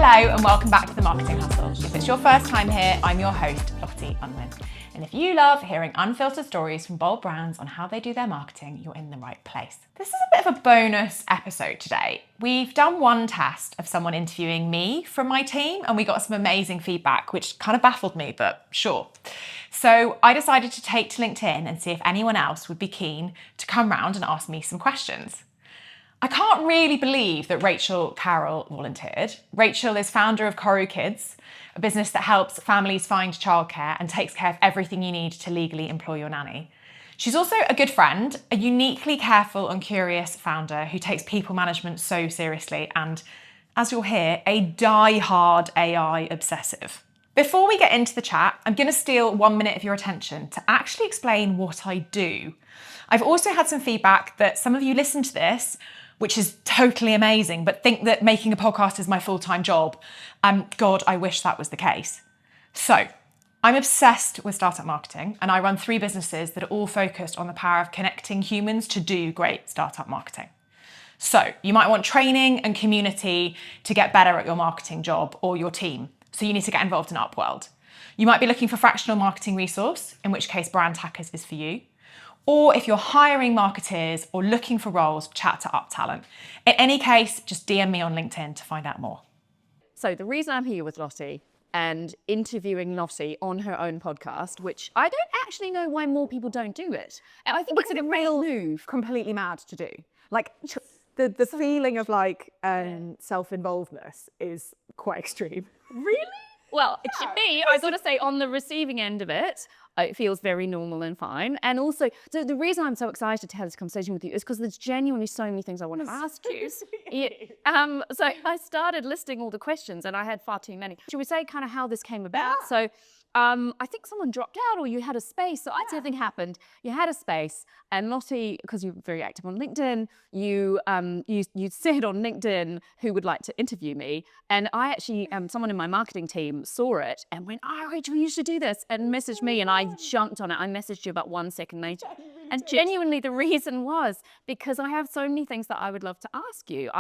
Hello and welcome back to The Marketing Hustle. If it's your first time here, I'm your host, Lottie Unwin. And if you love hearing unfiltered stories from bold brands on how they do their marketing, you're in the right place. This is a bit of a bonus episode today. We've done one test of someone interviewing me from my team and we got some amazing feedback, which kind of baffled me, but sure. So I decided to take to LinkedIn and see if anyone else would be keen to come round and ask me some questions. I can't really believe that Rachel Carrell volunteered. Rachel is founder of Koru Kids, a business that helps families find childcare and takes care of everything you need to legally employ your nanny. She's also a good friend, a uniquely careful and curious founder who takes people management so seriously and, as you'll hear, a die-hard AI obsessive. Before we get into the chat, I'm going to steal 1 minute of your attention to actually explain what I do. I've also had some feedback that some of you listen to this, which is totally amazing, but think that making a podcast is my full-time job. God, I wish that was the case. So, I'm obsessed with startup marketing and I run 3 businesses that are all focused on the power of connecting humans to do great startup marketing. So, you might want training and community to get better at your marketing job or your team. So you need to get involved in Upworld. You might be looking for fractional marketing resource, in which case Brand Hackers is for you. Or if you're hiring marketers or looking for roles, chat to UpTalent. In any case, just DM me on LinkedIn to find out more. So the reason I'm here with Lottie and interviewing Lottie on her own podcast, which I don't actually know why more people don't do it. And I think it's a real move. Completely mad to do. Like the feeling of like self-involvedness is quite extreme. Really? Well, to me, I got to say, on the receiving end of it, it feels very normal and fine. And also, so the reason I'm so excited to have this conversation with you is because there's genuinely so many things I want to ask you. So I started listing all the questions and I had far too many. Should we say kind of how this came about? Yeah. So I think someone dropped out or you had a space. So something happened. You had a space and Lottie, because you're very active on LinkedIn, you said on LinkedIn who would like to interview me. And I actually, someone in my marketing team saw it and went, oh, Rachel, you should do this, and messaged me and I jumped on it. I messaged you about 1 second later. And genuinely the reason was because I have so many things that I would love to ask you.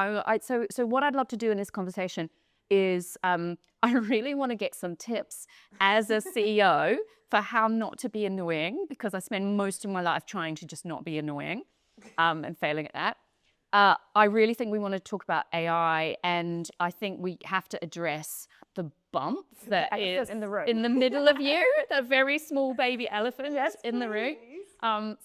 So what I'd love to do in this conversation is I really want to get some tips as a CEO for how not to be annoying, because I spend most of my life trying to just not be annoying and failing at that. I really think we want to talk about AI, and I think we have to address the bump that is in the middle of you, that very small baby elephant in the room.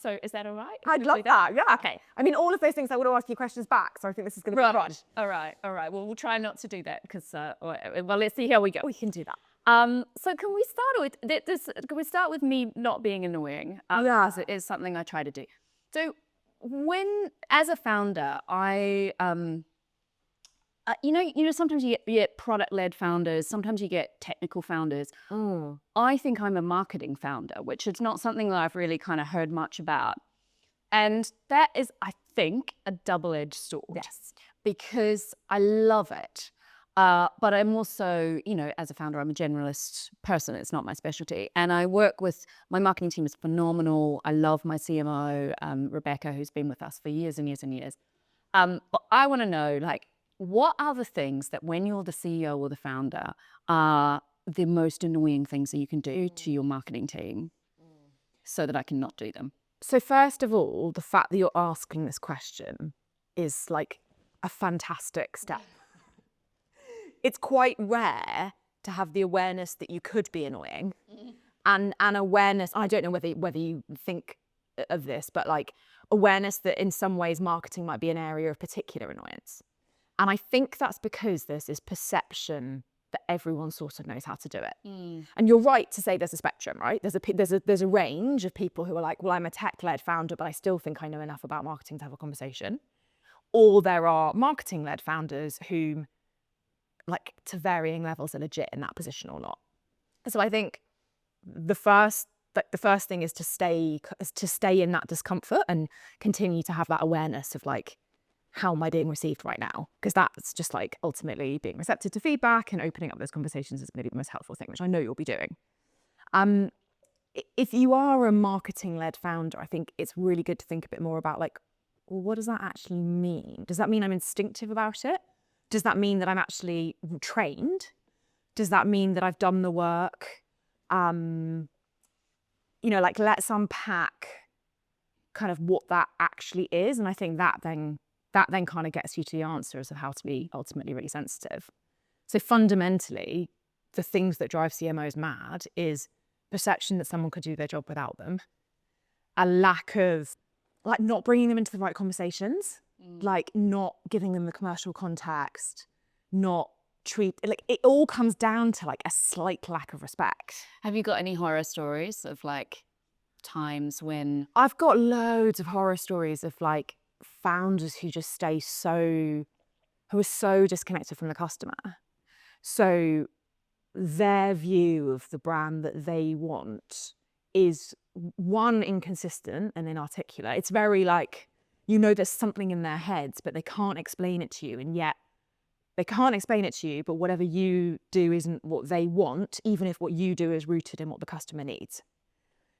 So is that all right? I'd love that, yeah. Okay. I mean, all of those things, I want to ask you questions back, so I think this is going to be fun. All right. Well, we'll try not to do that because, well, let's see how we go. We can do that. So can we start with this? Can we start with me not being annoying? Because it is something I try to do. So as a founder, I, sometimes you get product-led founders, sometimes you get technical founders. I think I'm a marketing founder, which is not something that I've really kind of heard much about. And that is, I think, a double-edged sword. Yes. Because I love it. But I'm also, as a founder, I'm a generalist person. It's not my specialty. And I work with, my marketing team is phenomenal. I love my CMO, Rebecca, who's been with us for years and years and years. But I want to know, what are the things that when you're the CEO or the founder are the most annoying things that you can do to your marketing team so that I can not do them? So first of all, the fact that you're asking this question is like a fantastic step. It's quite rare to have the awareness that you could be annoying and awareness, I don't know whether you think of this, but like awareness that in some ways marketing might be an area of particular annoyance. And I think that's because there's this perception that everyone sort of knows how to do it. And you're right to say there's a spectrum, right? There's a range of people who are like, well, I'm a tech-led founder, but I still think I know enough about marketing to have a conversation. Or there are marketing-led founders who, like, to varying levels, are legit in that position or not. So I think the first thing is to stay in that discomfort and continue to have that awareness of like, how am I being received right now? Because that's just like ultimately being receptive to feedback and opening up those conversations is maybe the most helpful thing, which I know you'll be doing. If you are a marketing-led founder, I think it's really good to think a bit more about like, well, what does that actually mean? Does that mean I'm instinctive about it? Does that mean that I'm actually trained? Does that mean that I've done the work? Like, let's unpack kind of what that actually is. And I think that then kind of gets you to the answers of how to be ultimately really sensitive. So fundamentally, the things that drive CMOs mad is perception that someone could do their job without them, a lack of, like, not bringing them into the right conversations, like not giving them the commercial context, like, it all comes down to like a slight lack of respect. Have you got any horror stories of like times when... I've got loads of horror stories of like founders who are so disconnected from the customer. So their view of the brand that they want is, one, inconsistent and inarticulate. It's very like, there's something in their heads, but they can't explain it to you. And yet they can't explain it to you, but whatever you do isn't what they want, even if what you do is rooted in what the customer needs.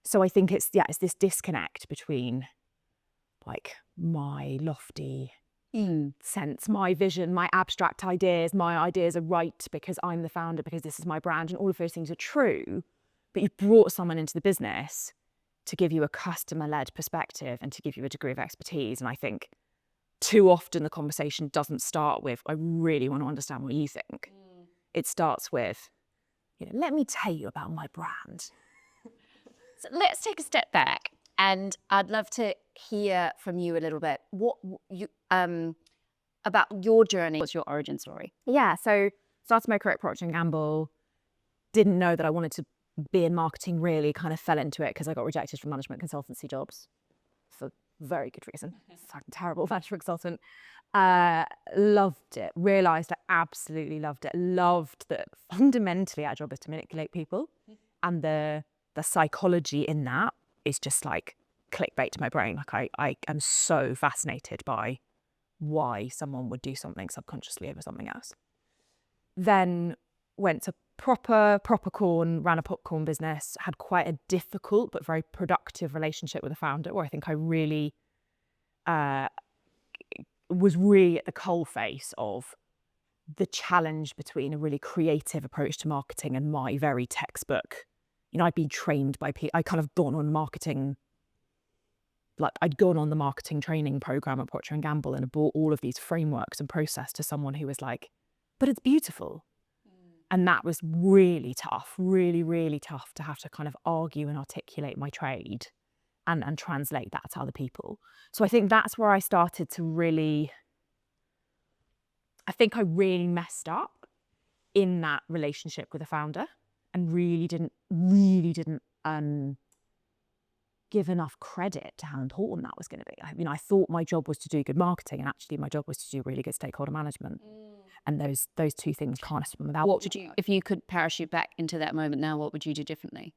So I think it's this disconnect between like my lofty sense, my vision, my abstract ideas. My ideas are right because I'm the founder, because this is my brand, and all of those things are true. But you've brought someone into the business to give you a customer-led perspective and to give you a degree of expertise. And I think too often the conversation doesn't start with, I really want to understand what you think. It starts with, let me tell you about my brand. So let's take a step back, and I'd love to hear from you a little bit. What you about your journey? What's your origin story? Yeah, so started my career at Procter & Gamble. Didn't know that I wanted to be in marketing, really. Kind of fell into it because I got rejected from management consultancy jobs for very good reason. It's like a terrible management consultant. Loved it. Realised I absolutely loved it. Loved that fundamentally our job is to manipulate people, and the psychology in that is just like clickbait to my brain. Like I am so fascinated by why someone would do something subconsciously over something else. Then went to proper corn, ran a popcorn business, had quite a difficult but very productive relationship with the founder, where I think I really was really at the coalface of the challenge between a really creative approach to marketing and my very textbook. I'd been trained by people. I kind of gone on marketing, like I'd gone on the marketing training program at Procter & Gamble and brought all of these frameworks and process to someone who was like, but it's beautiful. And that was really tough, really, really tough to have to kind of argue and articulate my trade and translate that to other people. So I think that's where I started to really, I think I really messed up in that relationship with the founder and really didn't give enough credit to how important that was going to be. I mean, I thought my job was to do good marketing, and actually my job was to do really good stakeholder management. And those two things can't happen without. What would you, if you could parachute back into that moment now, what would you do differently?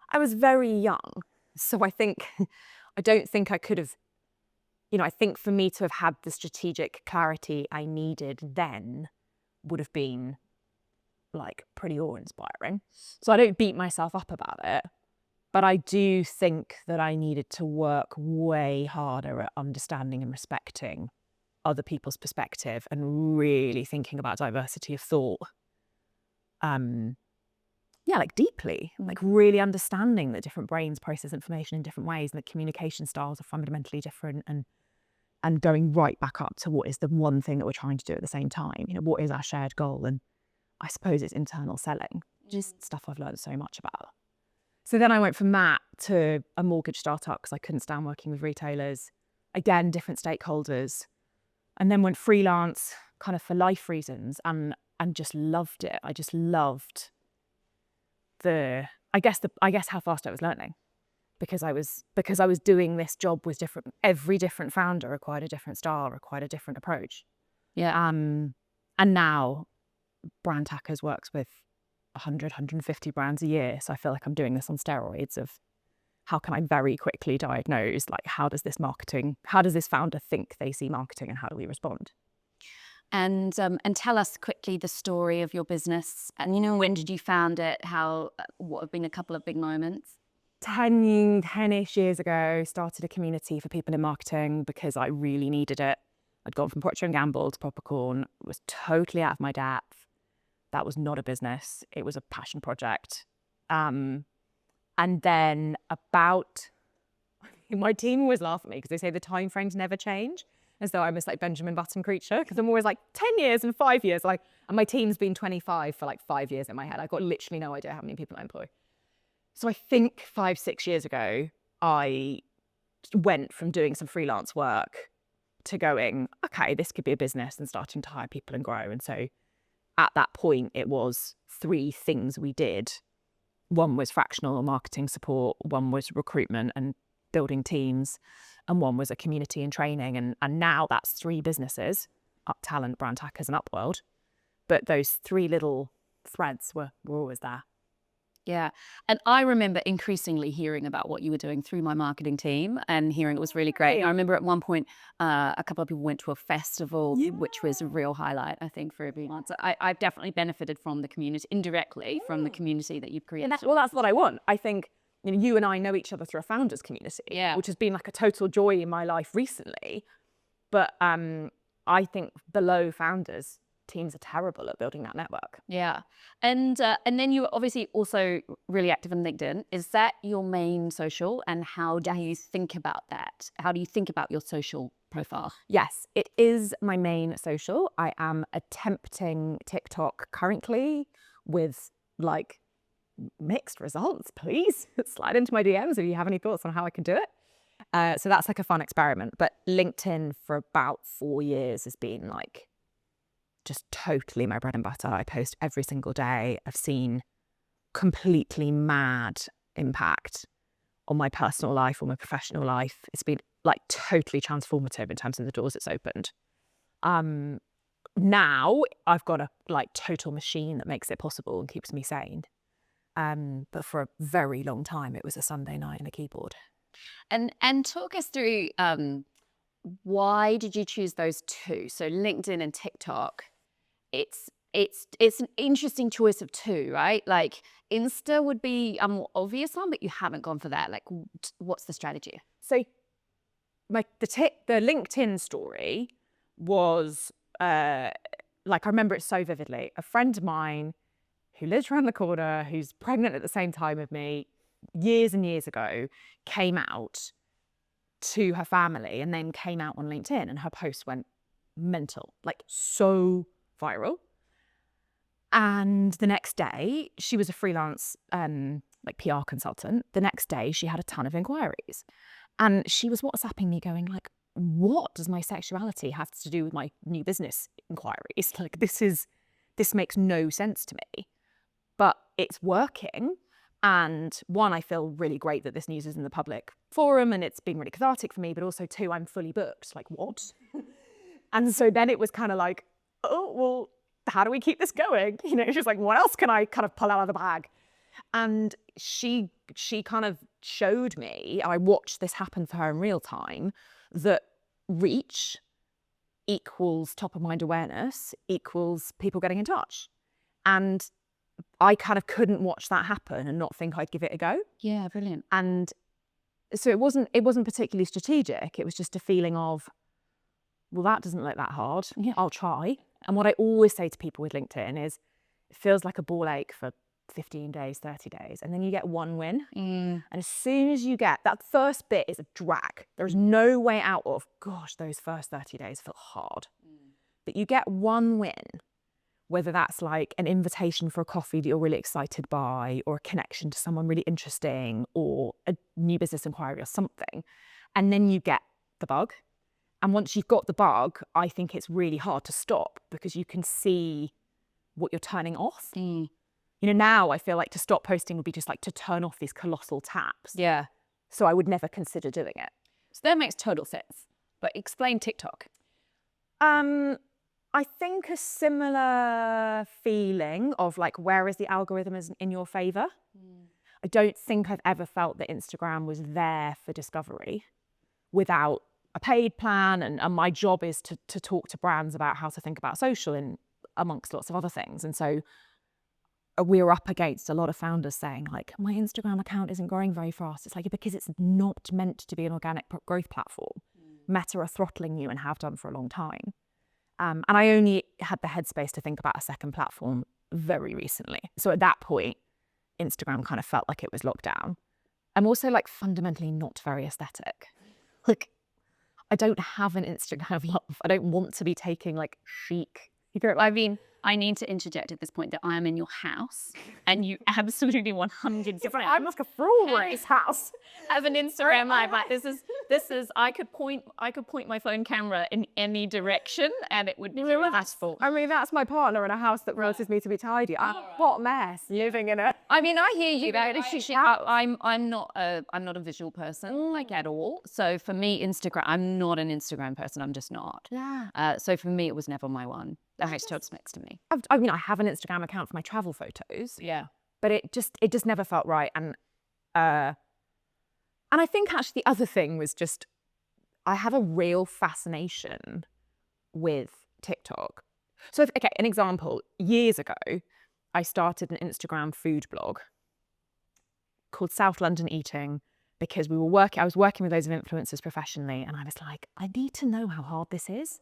I was very young, so I don't think I could have, I think for me to have had the strategic clarity I needed then would have been like pretty awe-inspiring. So I don't beat myself up about it, but I do think that I needed to work way harder at understanding and respecting other people's perspective and really thinking about diversity of thought. Like deeply, like really understanding that different brains process information in different ways and that communication styles are fundamentally different, and going right back up to what is the one thing that we're trying to do at the same time. What is our shared goal? And I suppose it's internal selling, just stuff I've learned so much about. So then I went from that to a mortgage startup because I couldn't stand working with retailers. Again, different stakeholders. And then went freelance kind of for life reasons and just loved it. I just loved I guess how fast I was learning, because I was doing this job was different. Every different founder required a different style, required a different approach. Yeah. And now Brand Hackers works with 100, 150 brands a year. So I feel like I'm doing this on steroids of how can I very quickly diagnose, like, how does this founder think they see marketing, and how do we respond? And tell us quickly the story of your business. And when did you found it? What have been a couple of big moments? 10-ish years ago, started a community for people in marketing because I really needed it. I'd gone from Procter & Gamble to Popcorn, was totally out of my depth. That was not a business. It was a passion project. And then my team always laugh at me because they say the time frames never change, as though I'm this like Benjamin Button creature, because I'm always like 10 years and 5 years. And my team's been 25 for like 5 years in my head. I've got literally no idea how many people I employ. So I think 5-6 years ago, I went from doing some freelance work to going, okay, this could be a business, and starting to hire people and grow. And so at that point, it was 3 things we did. One was fractional marketing support, one was recruitment and building teams, and one was a community and training. And now that's 3 businesses, Up Talent, Brand Hackers and Upworld. But those 3 little threads were always there. Yeah. And I remember increasingly hearing about what you were doing through my marketing team and hearing it was really great. I remember at one point, a couple of people went to a festival, which was a real highlight, I think, for everyone. So I've definitely benefited from the community, indirectly, from the community that you've created. Well, that's what I want. I think you and I know each other through a founders community, which has been like a total joy in my life recently. But I think below founders, teams are terrible at building that network. Yeah. And then you were obviously also really active on LinkedIn. Is that your main social? And how do you think about that? How do you think about your social profile? Yes, it is my main social. I am attempting TikTok currently with like mixed results. Please slide into my DMs if you have any thoughts on how I can do it. So that's like a fun experiment. But LinkedIn for about 4 years has been like just totally my bread and butter. I post every single day. I've seen completely mad impact on my personal life, on my professional life. It's been like totally transformative in terms of the doors it's opened. Now I've got a like total machine that makes it possible and keeps me sane. But for a very long time, it was a Sunday night and a keyboard. And talk us through why did you choose those 2? So LinkedIn and TikTok. It's an interesting choice of 2, right? Like Insta would be a more obvious one, but you haven't gone for that. Like, what's the strategy? So the LinkedIn story was like, I remember it so vividly. A friend of mine who lives around the corner, who's pregnant at the same time with me, years and years ago, came out to her family and then came out on LinkedIn, and her post went mental, like so viral. And the next day, she was a freelance like PR consultant. The next day, she had a ton of inquiries. And she was WhatsApping me going like, what does my sexuality have to do with my new business inquiries? Like, this makes no sense to me. But it's working. And 1, I feel really great that this news is in the public forum and it's been really cathartic for me, but also 2, I'm fully booked. Like, what? And so then it was kind of like, oh, well, how do we keep this going? You know, she's like, what else can I kind of pull out of the bag? And she kind of showed me, I watched this happen for her in real time, that reach equals top of mind awareness equals people getting in touch. And I kind of couldn't watch that happen and not think I'd give it a go. Yeah, brilliant. And so it wasn't particularly strategic. It was just a feeling of, well, that doesn't look that hard. Yeah. I'll try. And what I always say to people with LinkedIn is, it feels like a ball ache for 15 days, 30 days, and then you get one win. And as soon as you get that first bit is a drag. There's no way out of, gosh, those first 30 days feel hard. But you get one win, whether that's like an invitation for a coffee that you're really excited by, or a connection to someone really interesting, or a new business inquiry or something. And then you get the bug. And once you've got the bug, I think it's really hard to stop because you can see what you're turning off. You know, now I feel like to stop posting would be just like to turn off these colossal taps. Yeah. So I would never consider doing it. So that makes total sense. But explain TikTok. I think a similar feeling of like, where is the algorithm in your favor? I don't think I've ever felt that Instagram was there for discovery without a paid plan. And my job is to talk to brands about how to think about social and amongst lots of other things. And so we were up against a lot of founders saying like, my Instagram account isn't growing very fast. It's like, because it's not meant to be an organic growth platform. Meta are throttling you and have done for a long time. And I only had the headspace to think about a second platform very recently. So at that point, Instagram kind of felt like it was locked down. I'm also like fundamentally not very aesthetic. Like, I don't have an Instagram love. I don't want to be taking like chic. I mean, I need to interject at this point that I am in your house and you absolutely 100%. I'm like a Frawley's house. Have an Instagram live. Like this is, I could point my phone camera in any direction and it would be successful. I mean, that's my partner in a house that forces me to be tidy. I'm a hot mess living in it. I mean, I hear you. I'm not a visual person like at all. So for me, Instagram, I'm not an Instagram person. I'm just not. Yeah. So for me, it was never my one. That makes total sense to me. I mean, I have an Instagram account for my travel photos. Yeah. But it just never felt right. And I think actually the other thing was just, I have a real fascination with TikTok. So, okay, an example, years ago, I started an Instagram food blog called South London Eating because I was working with loads of influencers professionally and I was like, I need to know how hard this is.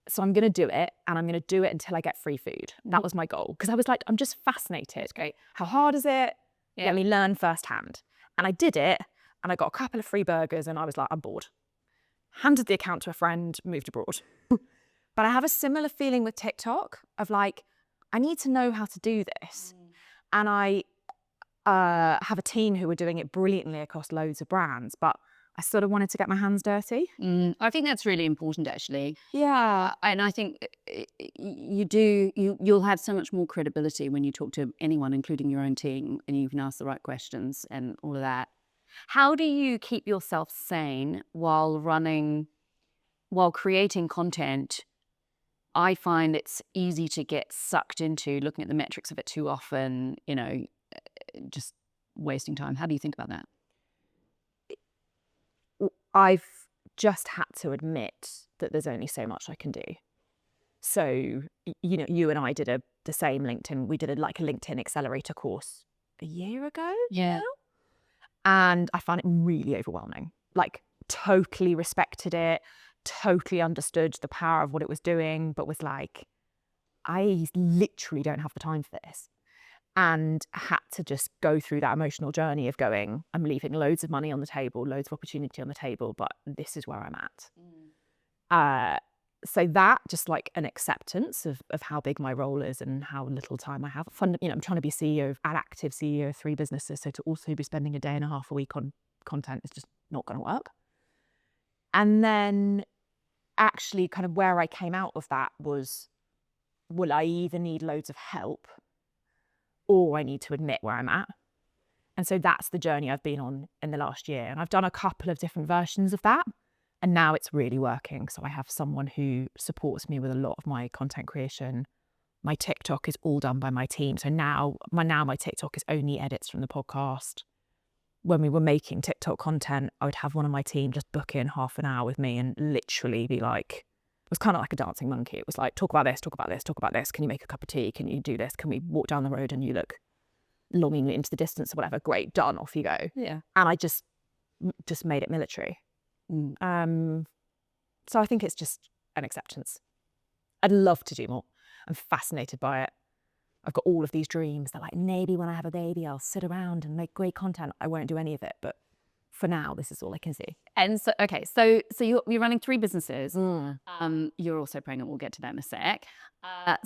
So I'm going to do it and I'm going to do it until I get free food. That was my goal. Because I was like, I'm just fascinated. Okay, how hard is it? Yeah. Let me learn firsthand. And I did it and I got a couple of free burgers and I was like, I'm bored. Handed the account to a friend, moved abroad. But I have a similar feeling with TikTok of like, I need to know how to do this. And I have a team who are doing it brilliantly across loads of brands, but I sort of wanted to get my hands dirty. I think that's really important, actually. Yeah. And I think you'll have so much more credibility when you talk to anyone, including your own team, and you can ask the right questions and all of that. How do you keep yourself sane while creating content? I find it's easy to get sucked into looking at the metrics of it too often, just wasting time. How do you think about that? I've just had to admit that there's only so much I can do. So, you and I did the same LinkedIn. We did a LinkedIn accelerator course a year ago. Yeah. Now? And I found it really overwhelming. Like, totally respected it, totally understood the power of what it was doing, but was like, I literally don't have the time for this. And had to just go through that emotional journey of going, I'm leaving loads of money on the table, loads of opportunity on the table, but this is where I'm at. So that just like an acceptance of how big my role is and how little time I have. I'm trying to be an active CEO of 3 businesses. So to also be spending a day and a half a week on content is just not going to work. And then actually kind of where I came out of that was, will I either need loads of help or I need to admit where I'm at. And so that's the journey I've been on in the last year. And I've done a couple of different versions of that. And now it's really working. So I have someone who supports me with a lot of my content creation. My TikTok is all done by my team. So now my TikTok is only edits from the podcast. When we were making TikTok content, I would have one of my team just book in half an hour with me and literally be like, it was kind of like a dancing monkey. It was like, talk about this, talk about this, talk about this. Can you make a cup of tea? Can you do this? Can we walk down the road and you look longingly into the distance or whatever? Great, done, off you go. Yeah. And I just made it military. So I think it's just an acceptance. I'd love to do more. I'm fascinated by it. I've got all of these dreams that like, maybe when I have a baby, I'll sit around and make great content. I won't do any of it, but for now, this is all I can see. And so, okay, so you're running 3 businesses. You're also pregnant. We'll get to that in a sec.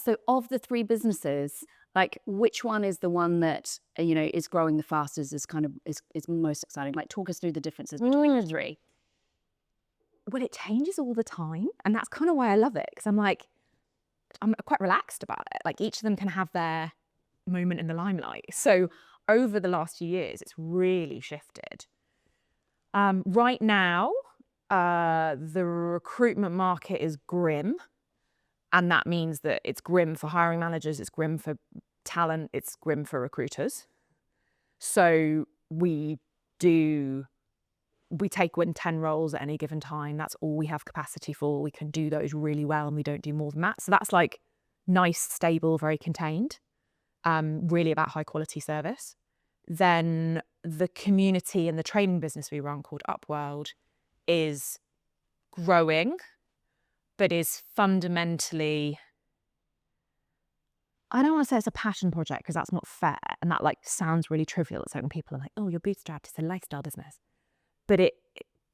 So of the 3 businesses, like which one is the one that, is growing the fastest, is most exciting? Like talk us through the differences between the 3. Well, it changes all the time. And that's kind of why I love it. Because I'm quite relaxed about it. Like each of them can have their moment in the limelight. So over the last few years, it's really shifted. Right now, the recruitment market is grim. And that means that it's grim for hiring managers, it's grim for talent, it's grim for recruiters. So we take in 10 roles at any given time. That's all we have capacity for. We can do those really well and we don't do more than that. So that's like nice, stable, very contained, really about high quality service. Then the community and the training business we run called Upworld is growing, but is fundamentally, I don't want to say it's a passion project because that's not fair. And that like sounds really trivial. It's like when people are like, oh, you're bootstrapped, it's a lifestyle business. But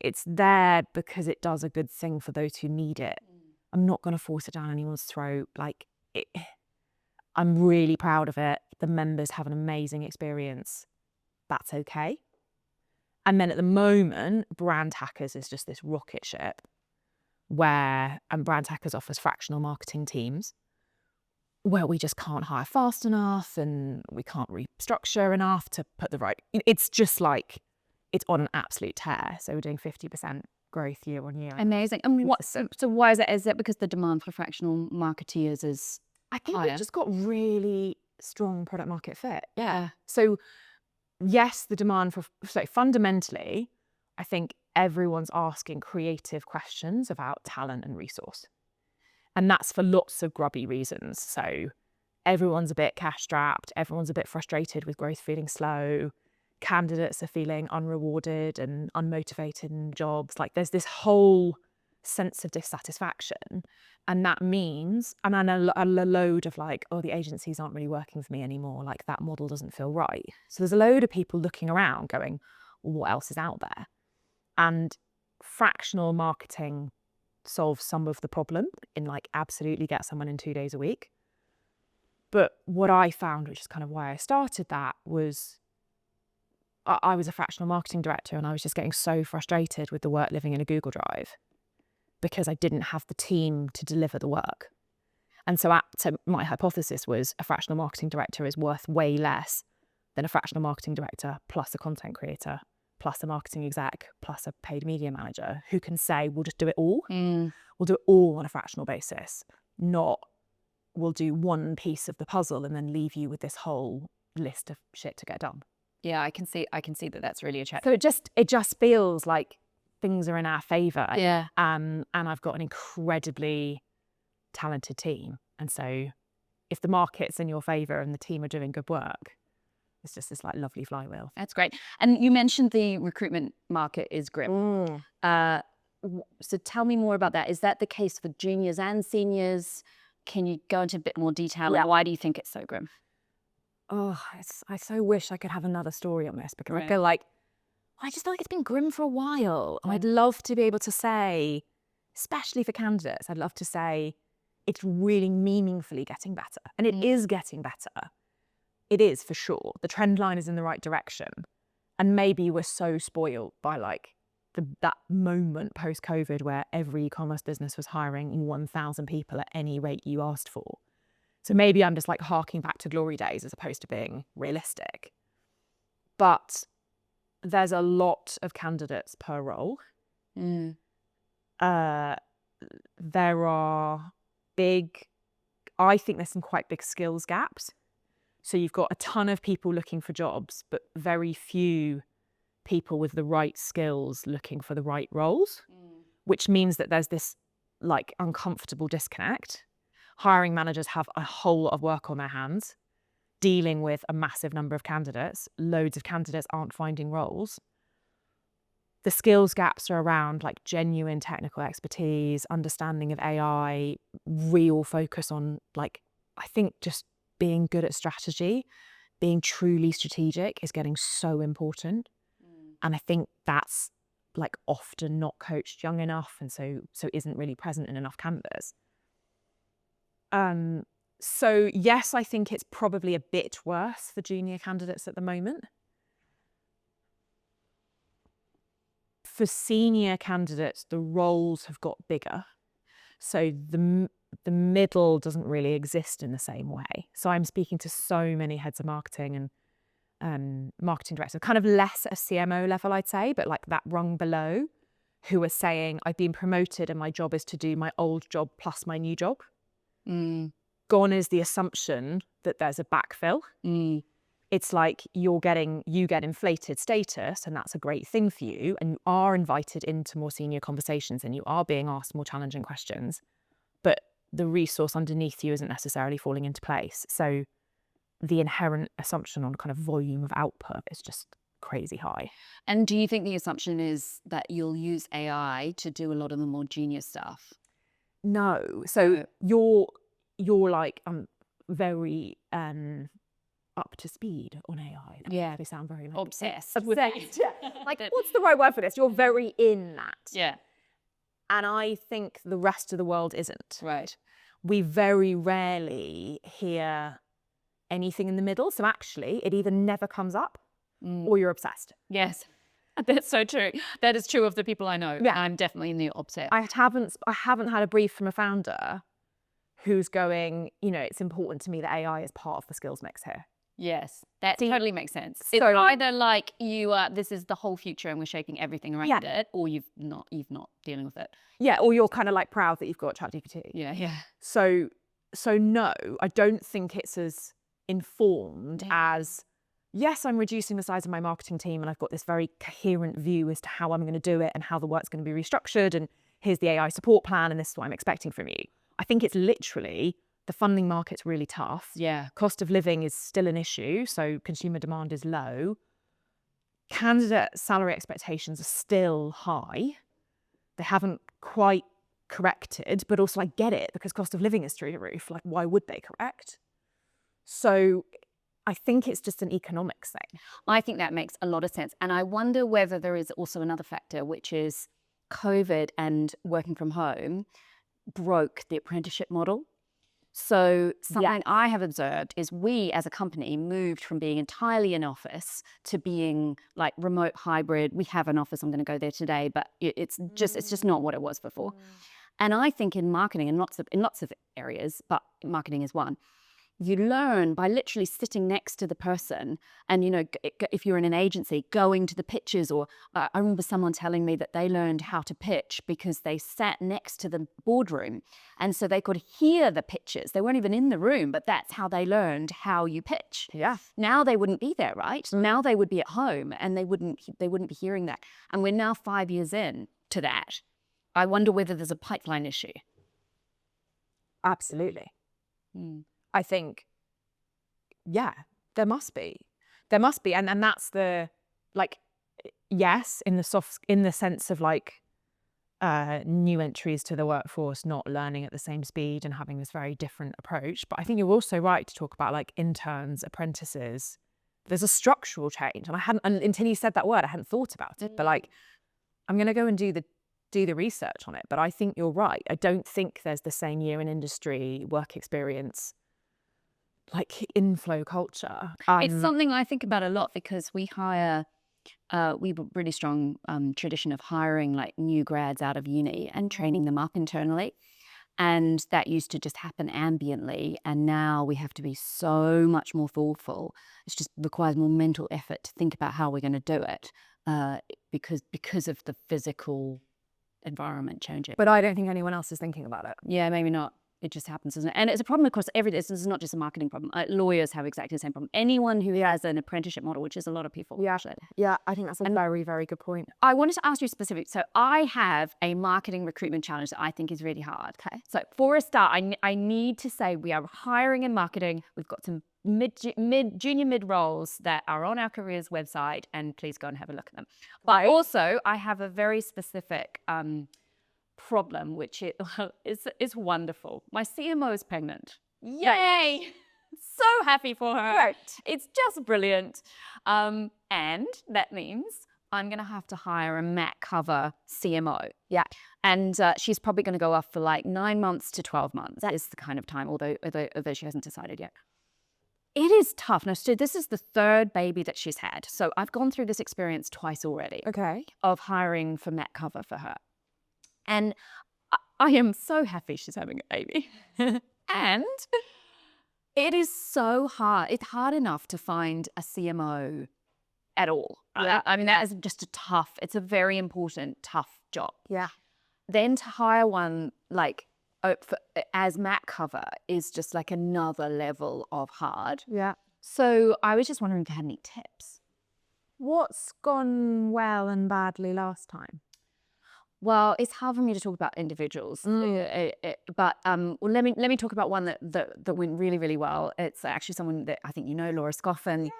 it's there because it does a good thing for those who need it. I'm not going to force it down anyone's throat. Like, I'm really proud of it. The members have an amazing experience. That's okay. And then at the moment, Brand Hackers is just this rocket ship and Brand Hackers offers fractional marketing teams where we just can't hire fast enough and we can't restructure enough to put the right, it's just like, it's on an absolute tear. So we're doing 50% growth year on year. Amazing. And so why is that? Is that because the demand for fractional marketeers is I think higher? we've just got really strong product market fit. Yeah. So yes, the demand so fundamentally, I think everyone's asking creative questions about talent and resource. And that's for lots of grubby reasons. So everyone's a bit cash strapped, everyone's a bit frustrated with growth feeling slow, candidates are feeling unrewarded and unmotivated in jobs. Like there's this whole sense of dissatisfaction. And that means, and a load of like, oh, the agencies aren't really working for me anymore. Like that model doesn't feel right. So there's a load of people looking around going, well, what else is out there? And fractional marketing solves some of the problem in like absolutely get someone in 2 days a week. But what I found, which is kind of why I started that, was I was a fractional marketing director and I was just getting so frustrated with the work living in a Google Drive because I didn't have the team to deliver the work. And so my hypothesis was a fractional marketing director is worth way less than a fractional marketing director plus a content creator plus a marketing exec plus a paid media manager who can say, we'll just do it all. We'll do it all on a fractional basis, not we'll do one piece of the puzzle and then leave you with this whole list of shit to get done. Yeah, I can see that that's really attractive. So it just feels like things are in our favour. Yeah. And I've got an incredibly talented team. And so if the market's in your favour and the team are doing good work, it's just this like lovely flywheel. That's great. And you mentioned the recruitment market is grim. So tell me more about that. Is that the case for juniors and seniors? Can you go into a bit more detail? Yeah. And why do you think it's so grim? Oh, I so wish I could have another story on this because Right. I feel like, I just feel like it's been grim for a while. And I'd love to be able to say, especially for candidates, I'd love to say it's really meaningfully getting better. And it is getting better. It is for sure. The trend line is in the right direction. And maybe we're so spoiled by like that moment post-COVID where every e-commerce business was hiring 1,000 people at any rate you asked for. So maybe I'm just like harking back to glory days as opposed to being realistic. But there's a lot of candidates per role. There are I think there's some quite big skills gaps. So you've got a ton of people looking for jobs, but very few people with the right skills looking for the right roles, which means that there's this like uncomfortable disconnect. Hiring managers have a whole lot of work on their hands, dealing with a massive number of candidates. Loads of candidates aren't finding roles. The skills gaps are around like genuine technical expertise, understanding of AI, real focus on like, I think just being good at strategy, being truly strategic is getting so important. And I think that's like often not coached young enough and so isn't really present in enough candidates. So yes, I think it's probably a bit worse for junior candidates at the moment. For senior candidates, the roles have got bigger. So the middle doesn't really exist in the same way. So I'm speaking to so many heads of marketing and marketing directors, kind of less at a CMO level, I'd say, but like that rung below, who are saying, I've been promoted and my job is to do my old job plus my new job. Gone is the assumption that there's a backfill. It's like you get inflated status and that's a great thing for you. And you are invited into more senior conversations and you are being asked more challenging questions, but the resource underneath you isn't necessarily falling into place. So the inherent assumption on kind of volume of output is just crazy high. And do you think the assumption is that you'll use AI to do a lot of the more junior stuff? No. So you're like very up to speed on AI. Yeah. They sound very like, Obsessed. Obsessed. Yeah. Like, what's the right word for this? You're very in that. Yeah. And I think the rest of the world isn't. Right. We very rarely hear anything in the middle. So actually, it either never comes up or you're obsessed. Yes. That's so true. That is true of the people I know. Yeah. I'm definitely in the obsessed. I haven't had a brief from a founder who's going, it's important to me that AI is part of the skills mix here. Yes, that totally makes sense. So It's either like this is the whole future and we're shaping everything around it, or you've not dealing with it. Yeah, or you're kind of like proud that you've got ChatGPT. Yeah, yeah. So no, I don't think it's as informed as, yes, I'm reducing the size of my marketing team and I've got this very coherent view as to how I'm going to do it and how the work's going to be restructured and here's the AI support plan and this is what I'm expecting from you. I think it's literally the funding market's really tough. Yeah. Cost of living is still an issue, so consumer demand is low. Candidate salary expectations are still high. They haven't quite corrected, but also I get it because cost of living is through the roof. Like, why would they correct? So I think it's just an economics thing. I think that makes a lot of sense. And I wonder whether there is also another factor, which is COVID and working from home broke the apprenticeship model. So something I have observed is we as a company moved from being entirely in office to being like remote hybrid. We have an office, I'm going to go there today, but it's just not what it was before. And I think in marketing, in lots of areas, but marketing is one, you learn by literally sitting next to the person and, if you're in an agency, going to the pitches or I remember someone telling me that they learned how to pitch because they sat next to the boardroom and so they could hear the pitches. They weren't even in the room, but that's how they learned how you pitch. Yeah. Now they wouldn't be there, right? Now they would be at home and they wouldn't be hearing that. And we're now 5 years in to that. I wonder whether there's a pipeline issue. Absolutely. I think, yeah, there must be. And that's the, like, yes, in the sense of like new entries to the workforce, not learning at the same speed and having this very different approach. But I think you're also right to talk about like interns, apprentices. There's a structural change. And until you said that word, I hadn't thought about it. But like, I'm going to go and do the research on it. But I think you're right. I don't think there's the same year in industry, work experience, like inflow culture. It's something I think about a lot because we hire, we have a really strong tradition of hiring like new grads out of uni and training them up internally. And that used to just happen ambiently. And now we have to be so much more thoughtful. It just requires more mental effort to think about how we're going to do it because of the physical environment changing. But I don't think anyone else is thinking about it. Yeah, maybe not. It just happens, isn't it? And it's a problem across every. This is not just a marketing problem. Lawyers have exactly the same problem. Anyone who has an apprenticeship model, which is a lot of people. Yeah, yeah. I think that's a very, very good point. I wanted to ask you specific. So I have a marketing recruitment challenge that I think is really hard. Okay. So for a start, I need to say we are hiring in marketing. We've got some junior mid roles that are on our careers website, and please go and have a look at them. But also, I have a very specific problem, which is wonderful. My CMO is pregnant. Yay! So happy for her. Right. It's just brilliant. And that means I'm going to have to hire a mat cover CMO. Yeah. And she's probably going to go off for like 9 months to 12 months. That is the kind of time, although she hasn't decided yet. It is tough. Now, so this is the third baby that she's had. So I've gone through this experience twice already. Okay. Of hiring for mat cover for her. And I am so happy she's having a baby. And it is so hard. It's hard enough to find a CMO at all. Yeah. I mean, that is just it's a very important, tough job. Yeah. Then to hire one like as mat cover is just like another level of hard. Yeah. So I was just wondering if you had any tips. What's gone well and badly last time? Well, it's hard for me to talk about individuals, but well, let me talk about one that went really, really well. It's actually someone that I think you know, Laura Scoffin.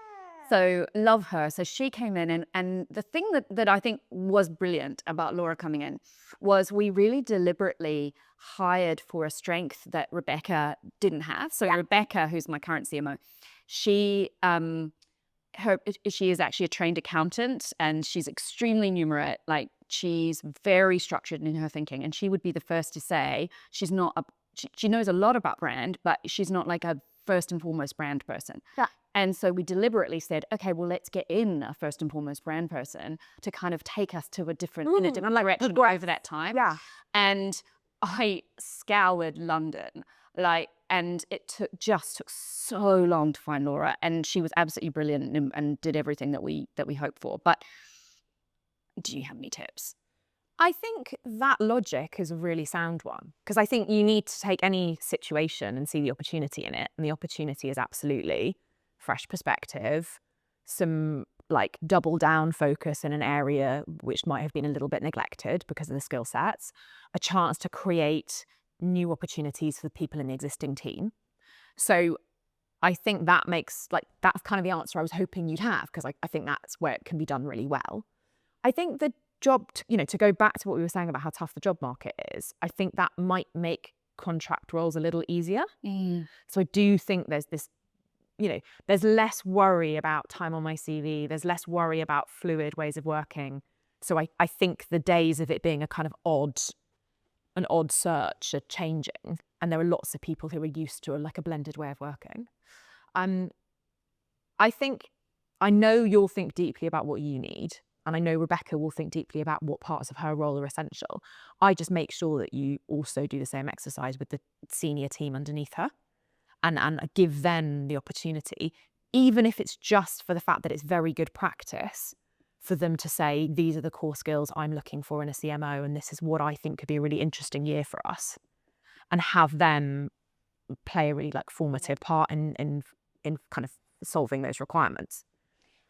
So love her. So she came in, and the thing that I think was brilliant about Laura coming in was we really deliberately hired for a strength that Rebecca didn't have. So Rebecca, who's my current CMO, she is actually a trained accountant, and she's extremely numerate. Like, she's very structured in her thinking, and she would be the first to say she's not she knows a lot about brand, but she's not like a first and foremost brand person. Yeah. And so we deliberately said, okay, well, let's get in a first and foremost brand person to kind of take us to a different direction over that time. Yeah. And I scoured London, and it just took so long to find Laura, and she was absolutely brilliant and did everything that we hoped for. But do you have any tips? I think that logic is a really sound one, because I think you need to take any situation and see the opportunity in it. And the opportunity is absolutely fresh perspective, some like double down focus in an area which might have been a little bit neglected because of the skill sets, a chance to create new opportunities for the people in the existing team. So I think that makes, like, that's kind of the answer I was hoping you'd have, because I think that's where it can be done really well. I think the job, to go back to what we were saying about how tough the job market is, I think that might make contract roles a little easier. So I do think there's this, there's less worry about time on my CV. There's less worry about fluid ways of working. So I think the days of it being a kind of an odd search are changing. And there are lots of people who are used to a blended way of working. I know you'll think deeply about what you need. And I know Rebecca will think deeply about what parts of her role are essential. I just make sure that you also do the same exercise with the senior team underneath her and give them the opportunity, even if it's just for the fact that it's very good practice for them to say, these are the core skills I'm looking for in a CMO, and this is what I think could be a really interesting year for us, and have them play a really formative part in kind of solving those requirements.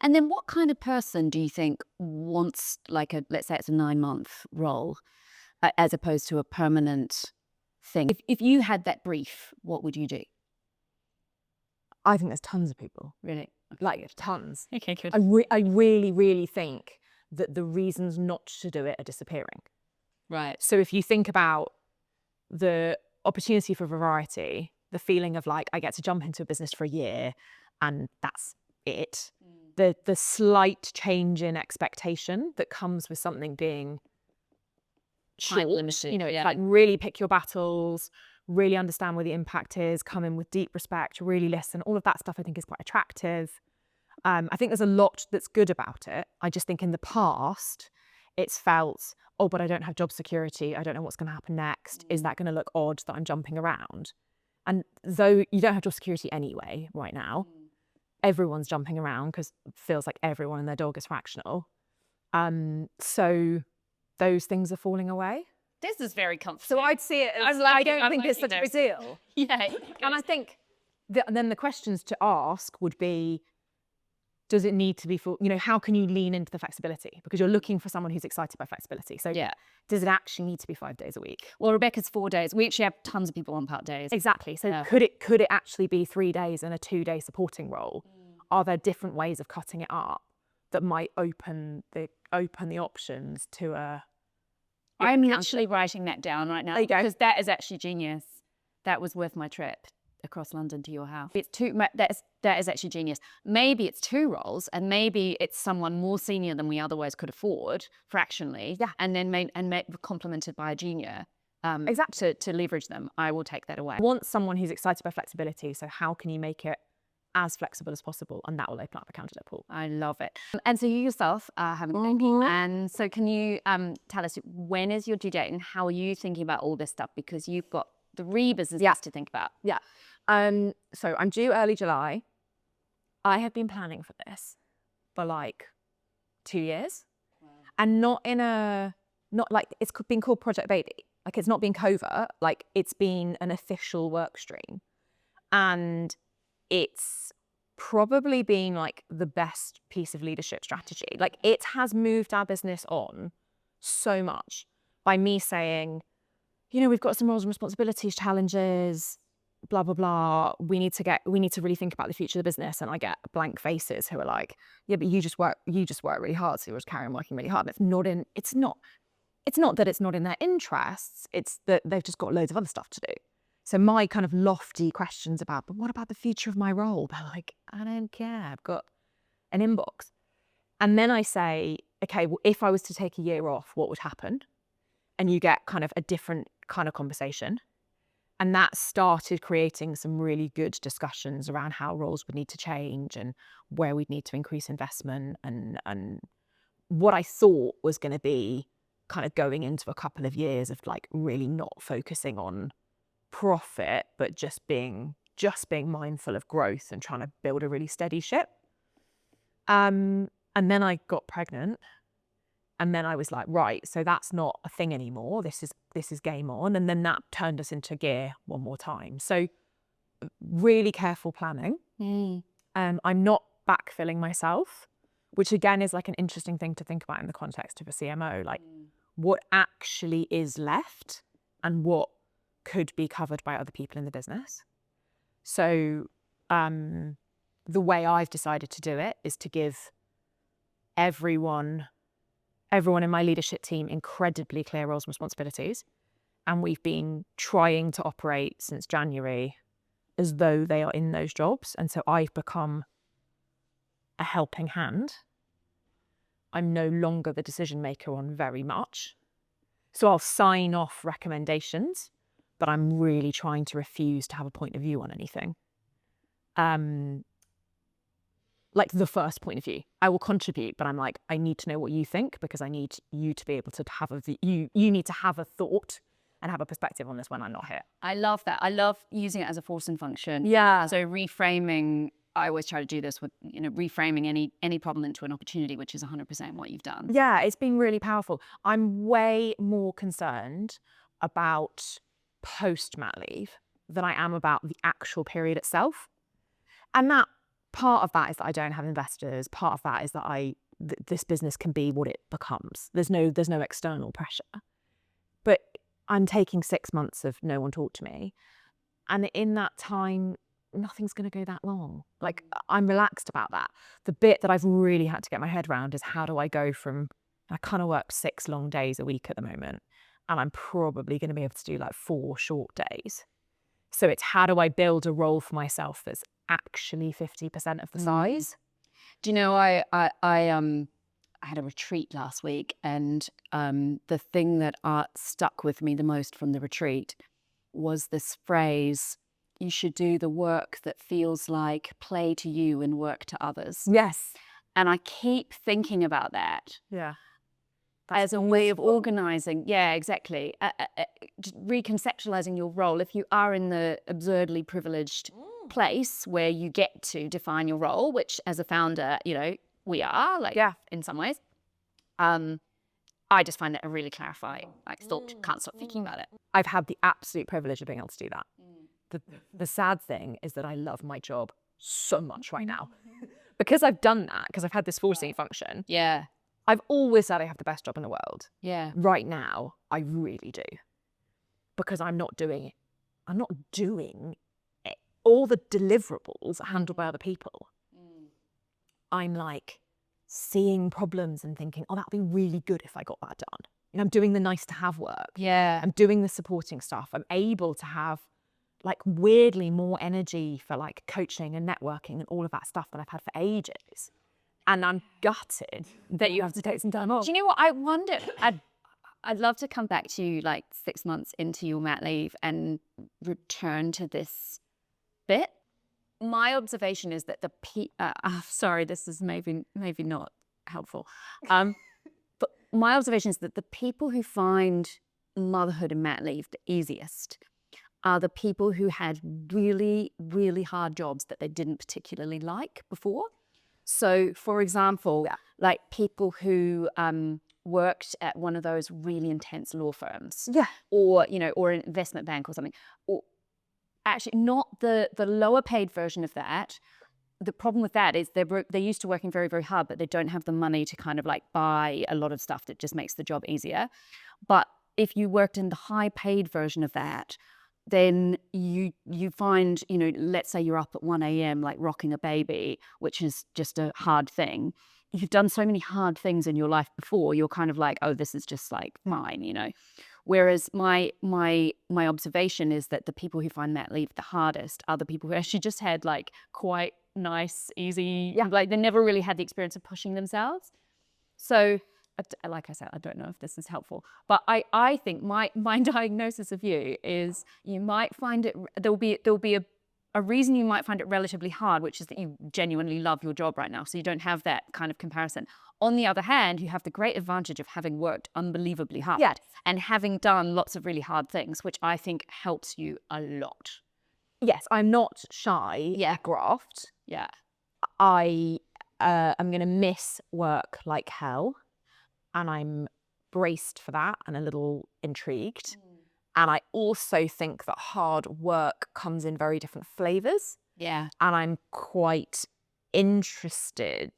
And then what kind of person do you think wants, let's say it's a 9-month role, as opposed to a permanent thing? If you had that brief, what would you do? I think there's tons of people. Really? Tons. Okay, good. I really, really think that the reasons not to do it are disappearing. Right. So if you think about the opportunity for variety, the feeling of I get to jump into a business for a year and that's it. The slight change in expectation that comes with something being short, really pick your battles, really understand where the impact is, come in with deep respect, really listen, all of that stuff I think is quite attractive. I think there's a lot that's good about it. I just think in the past, it's felt, oh, but I don't have job security. I don't know what's going to happen next. Is that going to look odd that I'm jumping around? And though you don't have job security anyway right now, everyone's jumping around because it feels like everyone and their dog is fractional. So those things are falling away. This is very comfortable. So I'd see it as, I don't think it's such a big deal. Yeah. And I think then the questions to ask would be, does it need to be full? How can you lean into the flexibility? Because you're looking for someone who's excited by flexibility. So does it actually need to be 5 days a week? Well, Rebecca's 4 days. We actually have tons of people on part days. Exactly. So could it actually be 3 days and a 2-day supporting role? Are there different ways of cutting it up that might open the options to a... I'm actually writing that down right now. There you go. Because that is actually genius. That was worth my trip across London to your house. That is actually genius. Maybe it's 2 roles, and maybe it's someone more senior than we otherwise could afford fractionally, and then complemented by a junior. Exactly. To leverage them. I will take that away. I want someone who's excited by flexibility. So how can you make it as flexible as possible? And that will open up the candidate pool. I love it. And so you yourself have a baby. And so can you tell us, when is your due date and how are you thinking about all this stuff? Because you've got 3 businesses to think about. Yeah. So I'm due early July. I have been planning for this for 2 years. Wow. And not it's been called Project Baby. It's not been covert. It's been an official work stream. And it's probably been the best piece of leadership strategy. It has moved our business on so much by me saying, we've got some roles and responsibilities, challenges. blah, blah, blah. We need to really think about the future of the business. And I get blank faces who are like, yeah, but you just work really hard. So you'll just carry on working really hard. It's not that it's not in their interests. It's that they've just got loads of other stuff to do. So my kind of lofty questions about, but what about the future of my role? They're like, I don't care. I've got an inbox. And then I say, okay, well, if I was to take a year off, what would happen? And you get kind of a different kind of conversation. And that started creating some really good discussions around how roles would need to change and where we'd need to increase investment and what I thought was going to be kind of going into a couple of years of like really not focusing on profit, but just being mindful of growth and trying to build a really steady ship. And then I got pregnant. And then I was like, right, so that's not a thing anymore. This is game on. And then that turned us into gear one more time. So really careful planning. I'm not backfilling myself, which again is like an interesting thing to think about in the context of a CMO, like what actually is left and what could be covered by other people in the business. So the way I've decided to do it is to give everyone in my leadership team incredibly clear roles and responsibilities. And we've been trying to operate since January as though they are in those jobs. And so I've become a helping hand. I'm no longer the decision maker on very much. So I'll sign off recommendations, but I'm really trying to refuse to have a point of view on anything. Like the first point of view, I will contribute, but I'm like, I need to know what you think because I need you to be able to have you need to have a thought and have a perspective on this when I'm not here. I love that. I love using it as a forcing function. Yeah. So reframing, I always try to do this with, reframing any problem into an opportunity, which is 100% what you've done. Yeah, it's been really powerful. I'm way more concerned about post-mat leave than I am about the actual period itself. And that part of that is that I don't have investors. Part of that is that this business can be what it becomes. There's no external pressure. But I'm taking 6 months of no one talk to me. And in that time, nothing's going to go that long. Like, I'm relaxed about that. The bit that I've really had to get my head around is how do I go from, I kind of work 6 long days a week at the moment, and I'm probably going to be able to do like 4 short days. So it's how do I build a role for myself that's actually 50% of the size? Do you know, I had a retreat last week, and the thing that stuck with me the most from the retreat was this phrase, you should do the work that feels like play to you and work to others. Yes. And I keep thinking about that. Yeah. As a way of organizing, yeah, exactly. Reconceptualizing your role. If you are in the absurdly privileged place where you get to define your role, which as a founder, we are, like, in some ways, I just find it a really clarifying. I still can't stop thinking about it. I've had the absolute privilege of being able to do that. The sad thing is that I love my job so much right now. Because I've done that, because I've had this forcing function. Yeah. I've always said I have the best job in the world. Yeah. Right now, I really do. Because I'm not doing it. All the deliverables are handled by other people. I'm like seeing problems and thinking, oh, that'd be really good if I got that done. I'm doing the nice to have work. Yeah. I'm doing the supporting stuff. I'm able to have like weirdly more energy for like coaching and networking and all of that stuff than I've had for ages. And I'm gutted that you have to take some time off. Do you know what? I wonder, I'd love to come back to you like 6 months into your mat leave and return to this bit. My observation is that sorry, this is maybe not helpful. But my observation is that the people who find motherhood and mat leave the easiest are the people who had really, really hard jobs that they didn't particularly like before. So, for example, like people who worked at one of those really intense law firms, or or an investment bank or something, or actually not the lower paid version of that. The problem with that is they're used to working very, very hard, but they don't have the money to kind of like buy a lot of stuff that just makes the job easier. But if you worked in the high paid version of that, then you find, you know, let's say you're up at 1 a.m. like rocking a baby, which is just a hard thing. You've done so many hard things in your life before, you're kind of like, oh, this is just like fine, you know. Whereas my observation is that the people who find that leave the hardest are the people who actually just had like quite nice, easy, like they never really had the experience of pushing themselves. So like I said, I don't know if this is helpful, but I think my diagnosis of you is you might find it, there'll be a reason you might find it relatively hard, which is that you genuinely love your job right now. So you don't have that kind of comparison. On the other hand, you have the great advantage of having worked unbelievably hard and having done lots of really hard things, which I think helps you a lot. Yes, I'm not shy at graft. Yeah. I'm going to miss work like hell. And I'm braced for that and a little intrigued. And I also think that hard work comes in very different flavors. Yeah. And I'm quite interested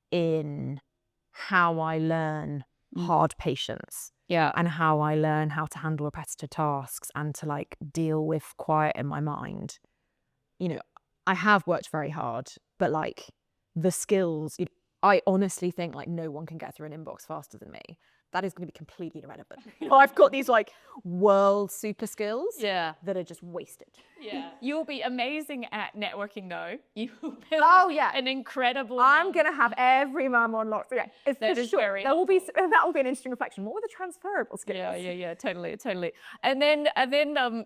in how I learn hard patience. Yeah. And how I learn how to handle repetitive tasks and to like deal with quiet in my mind. You know, I have worked very hard, but like the skills, I honestly think like no one can get through an inbox faster than me. That is going to be completely irrelevant. You know, I've got these like world super skills that are just wasted. Yeah. You'll be amazing at networking though. You will be an incredible I'm going to have every mum on lock. Yeah, it's that for is sure. very That will be an interesting reflection. What were the transferable skills? Yeah, totally. And then,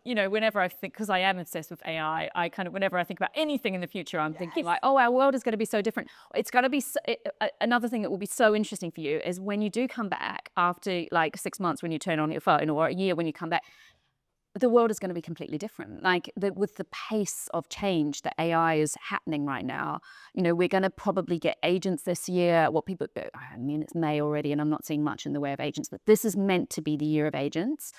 you know, whenever I think, because I am obsessed with AI, I kind of, whenever I think about anything in the future, I'm thinking like, oh, our world is going to be so different. It's going to be, another thing that will be so interesting for you is when you do come back after like 6 months when you turn on your phone or a year when you come back, the world is going to be completely different. Like with the pace of change that AI is happening right now, you know, we're going to probably get agents this year. I mean, it's May already and I'm not seeing much in the way of agents, but this is meant to be the year of agents.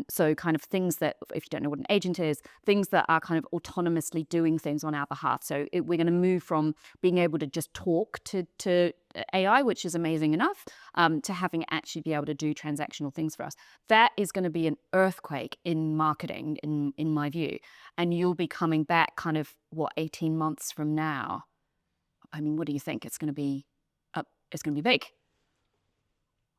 So kind of things that, if you don't know what an agent is, things that are kind of autonomously doing things on our behalf. So we're going to move from being able to just talk to AI, which is amazing enough, to having actually be able to do transactional things for us. That is going to be an earthquake in marketing, in my view. And you'll be coming back kind of, 18 months from now. I mean, what do you think? It's going to be big.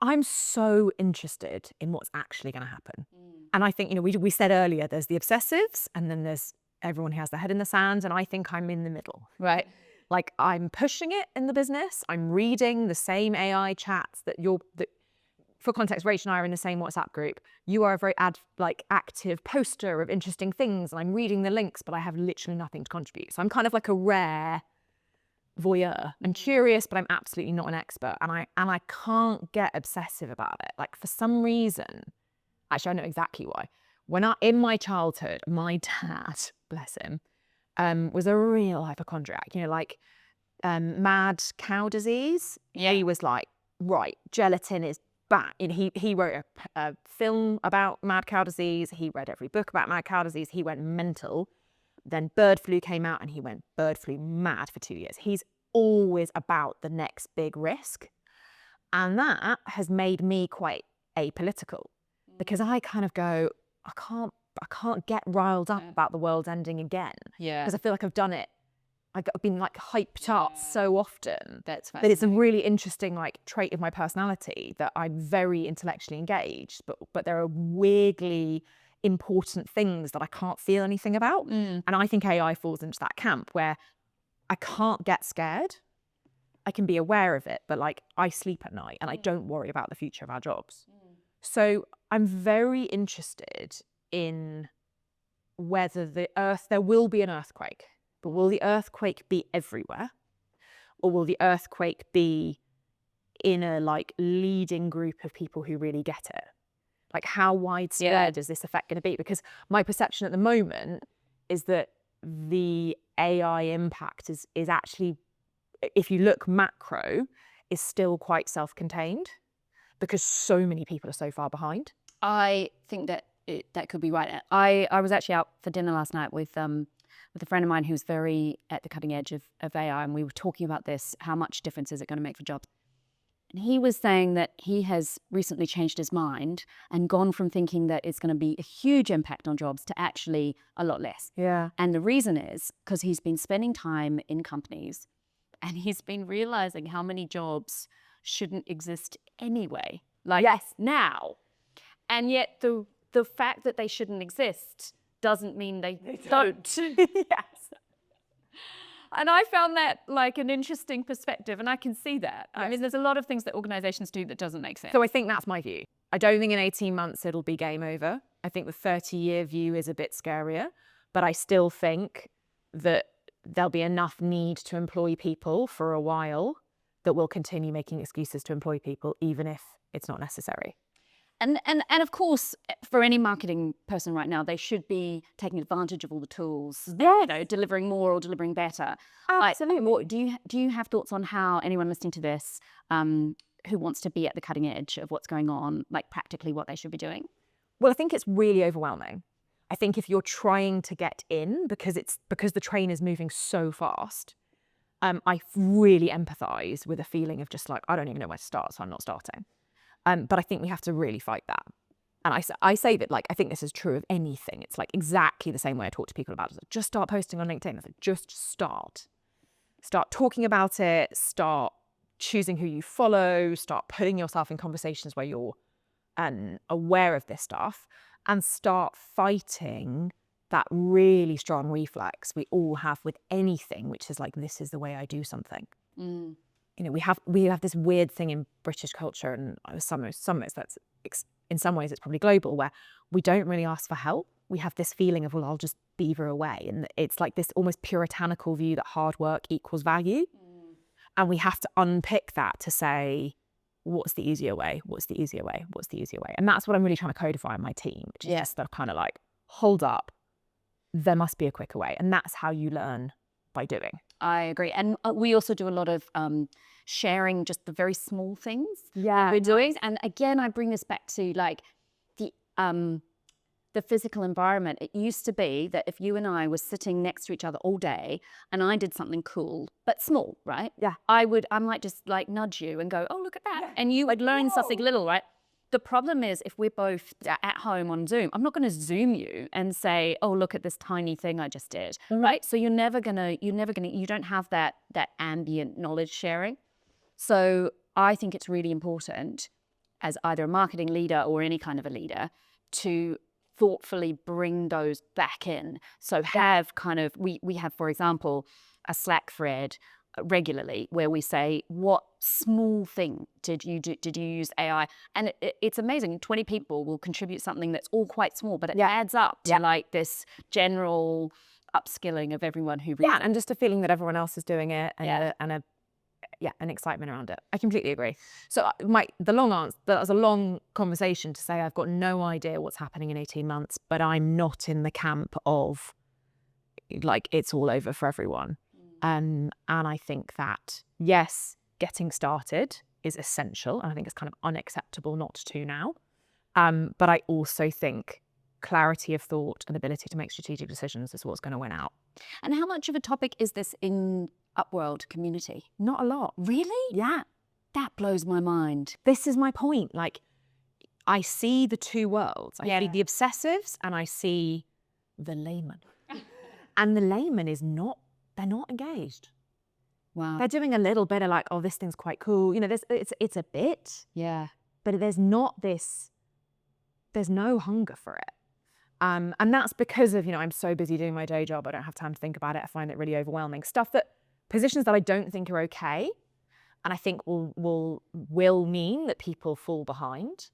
I'm so interested in what's actually going to happen. And I think, you know, we said earlier, there's the obsessives and then there's everyone who has their head in the sand. And I think I'm in the middle, right? Like I'm pushing it in the business. I'm reading the same AI chats that for context, Rachel and I are in the same WhatsApp group. You are a very active poster of interesting things. And I'm reading the links, but I have literally nothing to contribute. So I'm kind of like a rare voyeur. I'm curious, but I'm absolutely not an expert. And I can't get obsessive about it. Like for some reason, actually I know exactly why. In my childhood, my dad, bless him, was a real hypochondriac, you know, like mad cow disease. He was like, right, gelatin is bad. And he wrote a film about mad cow disease. He read every book about mad cow disease. He went mental. Then bird flu came out and he went bird flu mad for 2 years. He's always about the next big risk. And that has made me quite apolitical because I kind of go, I can't get riled up about the world ending again. Yeah. Because I feel like I've done it. I've been like hyped up so often. That it's a really interesting like trait of my personality that I'm very intellectually engaged, but there are weirdly important things that I can't feel anything about. And I think AI falls into that camp where I can't get scared. I can be aware of it, but like I sleep at night and I don't worry about the future of our jobs. So I'm very interested in whether there will be an earthquake, but will the earthquake be everywhere? Or will the earthquake be in a like leading group of people who really get it? Like how widespread is this effect going to be? Because my perception at the moment is that the AI impact is actually, if you look macro, is still quite self-contained because so many people are so far behind. I think that that could be right. I was actually out for dinner last night with a friend of mine who's very at the cutting edge of AI, and we were talking about this, how much difference is it going to make for jobs? And he was saying that he has recently changed his mind and gone from thinking that it's going to be a huge impact on jobs to actually a lot less. Yeah. And the reason is because he's been spending time in companies and he's been realizing how many jobs shouldn't exist anyway. Like now. And yet the fact that they shouldn't exist doesn't mean they don't. Yes. And I found that like an interesting perspective, and I can see that. I mean, there's a lot of things that organizations do that doesn't make sense. So I think that's my view. I don't think in 18 months it'll be game over. I think the 30-year view is a bit scarier, but I still think that there'll be enough need to employ people for a while that we'll continue making excuses to employ people, even if it's not necessary. And of course, for any marketing person right now, they should be taking advantage of all the tools, you know, delivering more or delivering better. Absolutely. Like, do you have thoughts on how anyone listening to this who wants to be at the cutting edge of what's going on, like practically what they should be doing? Well, I think it's really overwhelming. I think if you're trying to get in because the train is moving so fast, I really empathise with a feeling of just like, I don't even know where to start, so I'm not starting. But I think we have to really fight that. And I say that, like, I think this is true of anything. It's like exactly the same way I talk to people about it. Like, just start posting on LinkedIn. I said, just start. Start talking about it. Start choosing who you follow. Start putting yourself in conversations where you're aware of this stuff. And start fighting that really strong reflex we all have with anything, which is like, this is the way I do something. You know, we have this weird thing in British culture, and some of it that's in some ways it's probably global, where we don't really ask for help. We have this feeling of, well, I'll just beaver away, and it's like this almost puritanical view that hard work equals value, and we have to unpick that to say, what's the easier way? What's the easier way? What's the easier way? And that's what I'm really trying to codify in my team, which is just the kind of like, hold up, there must be a quicker way, and that's how you learn by doing. I agree. And we also do a lot of sharing just the very small things Yeah. we're doing. And again, I bring this back to like the physical environment. It used to be that if you and I were sitting next to each other all day and I did something cool, but small, right? Yeah. I might just like nudge you and go, oh, look at that. Yeah. And you would learn something little, right? The problem is if we're both at home on Zoom, I'm not going to Zoom you and say, oh, look at this tiny thing I just did, right? So you don't have that ambient knowledge sharing. So I think it's really important as either a marketing leader or any kind of a leader to thoughtfully bring those back in. So have kind of, we have, for example, a Slack thread regularly where we say, what small thing did you use AI? And it's amazing. 20 people will contribute something that's all quite small, but it adds up to like this general upskilling of everyone who reads. And just a feeling that everyone else is doing it, and an excitement around it. I completely agree. So the long answer, that was a long conversation to say I've got no idea what's happening in 18 months, but I'm not in the camp of like it's all over for everyone. And I think that, yes, getting started is essential. And I think it's kind of unacceptable not to now. But I also think clarity of thought and ability to make strategic decisions is what's going to win out. And how much of a topic is this in Upworld community? Not a lot. Really? Yeah. That blows my mind. This is my point. Like, I see the two worlds. I see the obsessives and I see the layman. And the layman they're not engaged. Wow. They're doing a little bit of like, oh, this thing's quite cool. You know, it's a bit. Yeah. But there's no hunger for it. And that's because of, I'm so busy doing my day job. I don't have time to think about it. I find it really overwhelming. Positions that I don't think are okay. And I think will mean that people fall behind.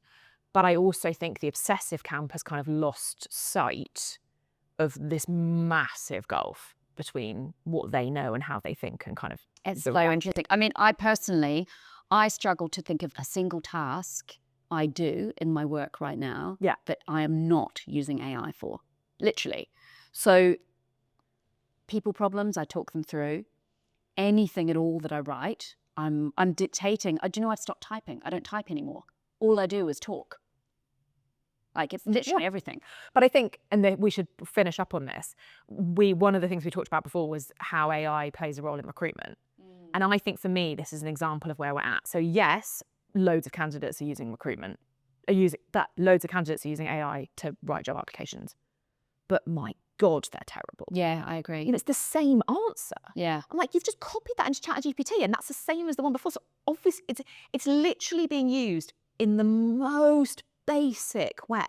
But I also think the obsessive camp has kind of lost sight of this massive gulf between what they know and how they think and kind of... It's so interesting. I mean, I struggle to think of a single task I do in my work right now that I am not using AI for, literally. So people problems, I talk them through. Anything at all that I write, I'm dictating. Do you know I've stopped typing? I don't type anymore. All I do is talk. Like, it's literally everything. But I think, and we should finish up on this, one of the things we talked about before was how AI plays a role in recruitment. And I think for me, this is an example of where we're at. So yes, loads of candidates are using AI to write job applications. But my God, they're terrible. Yeah, I agree. You know, it's the same answer. Yeah. I'm like, you've just copied that into ChatGPT, and that's the same as the one before. So obviously, it's literally being used in the most basic way.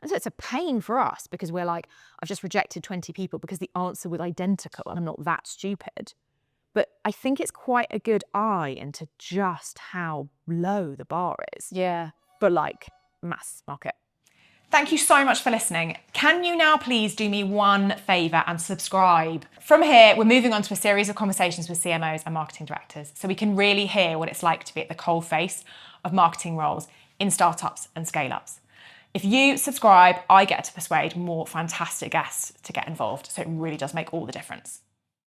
And so it's a pain for us because we're like, I've just rejected 20 people because the answer was identical, and I'm not that stupid. But I think it's quite a good eye into just how low the bar is. Yeah. For like mass market. Thank you so much for listening. Can you now please do me one favour and subscribe? From here, we're moving on to a series of conversations with CMOs and marketing directors so we can really hear what it's like to be at the coalface of marketing roles in startups and scale-ups. If you subscribe, I get to persuade more fantastic guests to get involved, so it really does make all the difference.